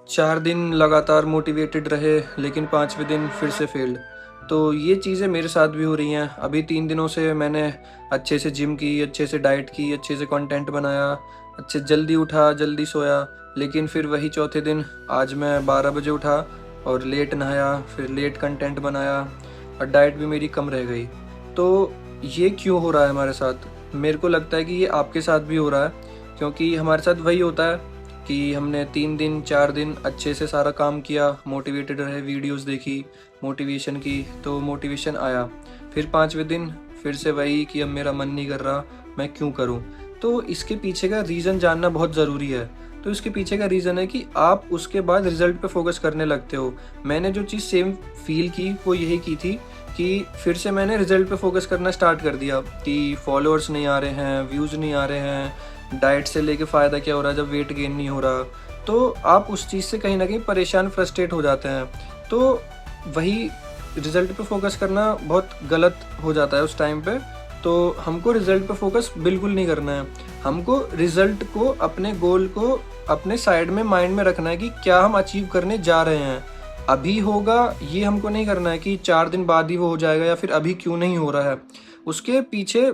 4 दिन लगातार मोटिवेटेड रहे, लेकिन 5वें दिन फिर से फ़ेल्ड। तो ये चीज़ें मेरे साथ भी हो रही हैं। अभी 3 दिनों से मैंने अच्छे से जिम की, अच्छे से डाइट की, अच्छे से कंटेंट बनाया, अच्छे जल्दी उठा, जल्दी सोया, लेकिन फिर वही चौथे दिन आज मैं 12 बजे उठा और लेट नहाया, फिर लेट कंटेंट बनाया और डाइट भी मेरी कम रह गई। तो ये क्यों हो रहा है हमारे साथ? मेरे को लगता है कि ये आपके साथ भी हो रहा है, क्योंकि हमारे साथ वही होता है कि हमने 3 दिन 4 दिन अच्छे से सारा काम किया, मोटिवेटेड रहे, वीडियोस देखी, मोटिवेशन की, तो मोटिवेशन आया। फिर 5वें दिन फिर से वही कि अब मेरा मन नहीं कर रहा, मैं क्यों करूं? तो इसके पीछे का रीज़न जानना बहुत ज़रूरी है। तो इसके पीछे का रीज़न है कि आप उसके बाद रिज़ल्ट पे फ़ोकस करने लगते हो। मैंने जो चीज़ सेम फ़ील की वो यही की थी कि फिर से मैंने रिज़ल्ट पे फ़ोकस करना स्टार्ट कर दिया कि फॉलोअर्स नहीं आ रहे हैं, व्यूज़ नहीं आ रहे हैं, डाइट से लेके फ़ायदा क्या हो रहा है जब वेट गेन नहीं हो रहा। तो आप उस चीज़ से कहीं न कहीं परेशान, फ्रस्ट्रेट हो जाते हैं। तो वही रिज़ल्ट पे फ़ोकस करना बहुत गलत हो जाता है उस टाइम पे। तो हमको रिज़ल्ट पे फ़ोकस बिल्कुल नहीं करना है। हमको रिज़ल्ट को, अपने गोल को अपने साइड में माइंड में रखना है कि क्या हम अचीव करने जा रहे हैं। अभी होगा ये हमको नहीं करना है कि 4 दिन बाद ही वो हो जाएगा या फिर अभी क्यों नहीं हो रहा है। उसके पीछे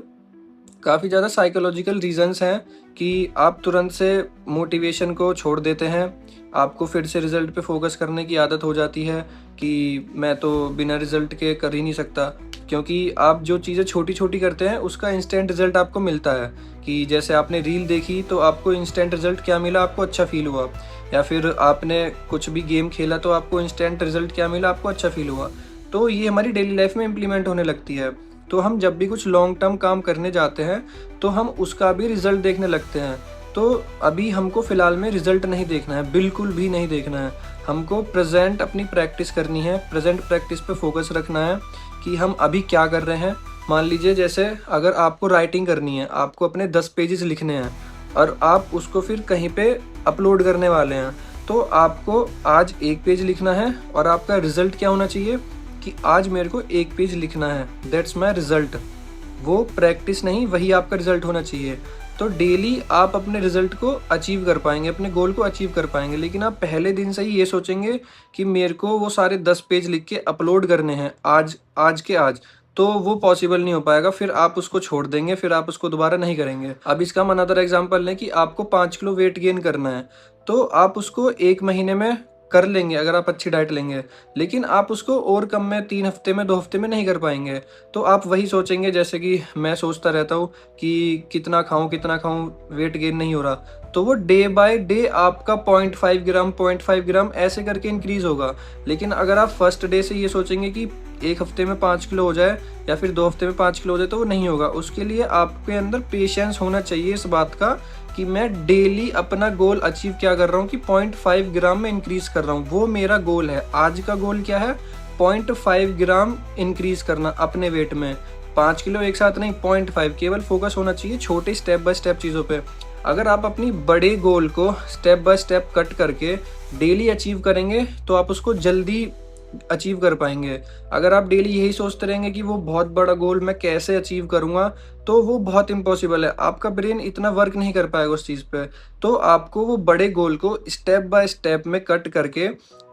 काफ़ी ज़्यादा साइकोलॉजिकल रीज़न्स हैं कि आप तुरंत से मोटिवेशन को छोड़ देते हैं। आपको फिर से रिज़ल्ट पे फ़ोकस करने की आदत हो जाती है कि मैं तो बिना रिज़ल्ट के कर ही नहीं सकता। क्योंकि आप जो चीज़ें छोटी-छोटी करते हैं उसका इंस्टेंट रिज़ल्ट आपको मिलता है कि जैसे आपने रील देखी तो आपको इंस्टेंट रिज़ल्ट क्या मिला, आपको अच्छा फ़ील हुआ। या फिर आपने कुछ भी गेम खेला तो आपको इंस्टेंट रिज़ल्ट क्या मिला, आपको अच्छा फ़ील हुआ। तो ये हमारी डेली लाइफ़ में इम्प्लीमेंट होने लगती है। तो हम जब भी कुछ लॉन्ग टर्म काम करने जाते हैं तो हम उसका भी रिज़ल्ट देखने लगते हैं। तो अभी हमको फ़िलहाल में रिज़ल्ट नहीं देखना है, बिल्कुल भी नहीं देखना है। हमको प्रेज़ेंट अपनी प्रैक्टिस करनी है, प्रेज़ेंट प्रैक्टिस पे फ़ोकस रखना है कि हम अभी क्या कर रहे हैं। मान लीजिए जैसे अगर आपको राइटिंग करनी है, आपको अपने 10 पेजेज़ लिखने हैं और आप उसको फिर कहीं पे अपलोड करने वाले हैं, तो आपको आज 1 पेज लिखना है और आपका रिज़ल्ट क्या होना चाहिए कि आज मेरे को 1 पेज लिखना है, दैट्स माय रिज़ल्ट। वो प्रैक्टिस नहीं, वही आपका रिज़ल्ट होना चाहिए। तो डेली आप अपने रिज़ल्ट को अचीव कर पाएँगे, अपने गोल को अचीव कर पाएँगे। लेकिन आप पहले दिन से ही ये सोचेंगे कि मेरे को वो सारे 10 पेज लिख के अपलोड करने हैं आज, आज के आज, तो वो पॉसिबल नहीं हो पाएगा। फिर आप उसको छोड़ देंगे, फिर आप उसको दोबारा नहीं करेंगे। अब इसका हम अनदर एग्ज़ाम्पल लें कि आपको 5 किलो वेट गेन करना है, तो आप उसको 1 महीने में कर लेंगे अगर आप अच्छी डाइट लेंगे। लेकिन आप उसको और कम में 3 हफ्ते में, 2 हफ्ते में नहीं कर पाएँगे। तो आप वही सोचेंगे, जैसे कि मैं सोचता रहता हूँ कि कितना खाऊँ, वेट गेन नहीं हो रहा। तो वो डे बाय डे आपका 0.5 ग्राम ऐसे करके इंक्रीज़ होगा। लेकिन अगर आप फर्स्ट डे से ये सोचेंगे कि 1 हफ्ते में 5 किलो हो जाए या फिर 2 हफ्ते में 5 किलो हो जाए, तो वो नहीं होगा। उसके लिए आपके अंदर पेशेंस होना चाहिए इस बात का कि मैं डेली अपना गोल अचीव क्या कर रहा हूँ कि 0.5 ग्राम में इंक्रीज़ कर रहा हूँ। वो मेरा गोल है। आज का गोल क्या है? 0.5 ग्राम इंक्रीज़ करना अपने वेट में। 5 किलो एक साथ नहीं, 0.5। केवल फोकस होना चाहिए छोटे स्टेप बाय स्टेप चीज़ों पे। अगर आप अपनी बड़े गोल को स्टेप बाय स्टेप कट करके डेली अचीव करेंगे तो आप उसको जल्दी अचीव कर पाएँगे। अगर आप डेली यही सोचते रहेंगे कि वो बहुत बड़ा गोल मैं कैसे अचीव करूँगा, तो वो बहुत इम्पॉसिबल है। आपका ब्रेन इतना वर्क नहीं कर पाएगा उस चीज़ पे। तो आपको वो बड़े गोल को स्टेप बाय स्टेप में कट करके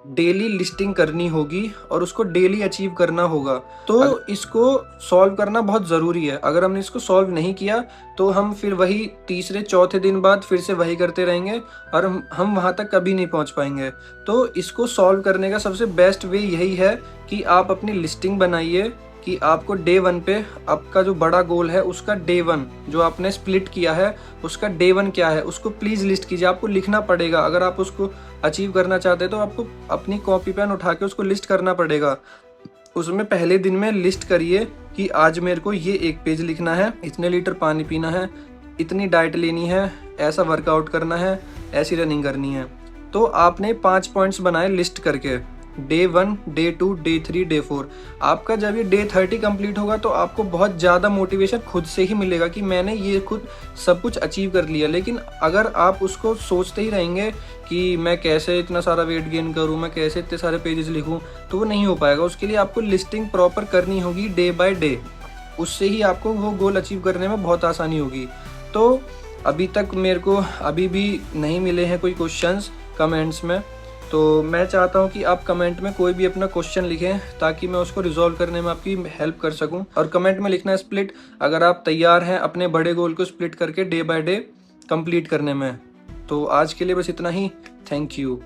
डेली लिस्टिंग करनी होगी और उसको डेली अचीव करना होगा। तो इसको सॉल्व करना बहुत ज़रूरी है। अगर हमने इसको सॉल्व नहीं किया तो हम फिर वही तीसरे चौथे दिन बाद फिर से वही करते रहेंगे और हम वहाँ तक कभी नहीं पहुँच पाएँगे। तो इसको सॉल्व करने का सबसे बेस्ट वे यही है कि आप अपनी लिस्टिंग बनाइए कि आपको डे 1 पे आपका जो बड़ा गोल है उसका डे 1 जो आपने स्प्लिट किया है उसका डे 1 क्या है, उसको प्लीज़ लिस्ट कीजिए। आपको लिखना पड़ेगा। अगर आप उसको अचीव करना चाहते हैं तो आपको अपनी कॉपी पेन उठा के उसको लिस्ट करना पड़ेगा। उसमें पहले दिन में लिस्ट करिए कि आज मेरे को ये 1 पेज लिखना है, इतने लीटर पानी पीना है, इतनी डाइट लेनी है, ऐसा वर्कआउट करना है, ऐसी रनिंग करनी है। तो आपने 5 पॉइंट्स बनाए लिस्ट करके, डे 1, डे 2, डे 3, डे 4। आपका जब ये डे 30 कंप्लीट होगा तो आपको बहुत ज़्यादा मोटिवेशन खुद से ही मिलेगा कि मैंने ये खुद सब कुछ अचीव कर लिया। लेकिन अगर आप उसको सोचते ही रहेंगे कि मैं कैसे इतना सारा वेट गेन करूँ, मैं कैसे इतने सारे पेजेस लिखूँ, तो वो नहीं हो पाएगा। उसके लिए आपको लिस्टिंग प्रॉपर करनी होगी डे बाय डे। उससे ही आपको वो गोल अचीव करने में बहुत आसानी होगी। तो अभी तक मेरे को अभी भी नहीं मिले हैं कोई क्वेश्चंस कमेंट्स में, तो मैं चाहता हूँ कि आप कमेंट में कोई भी अपना क्वेश्चन लिखें ताकि मैं उसको रिजॉल्व करने में आपकी हेल्प कर सकूँ। और कमेंट में लिखना है स्प्लिट, अगर आप तैयार हैं अपने बड़े गोल को स्प्लिट करके डे बाय डे कंप्लीट करने में। तो आज के लिए बस इतना ही। Thank you.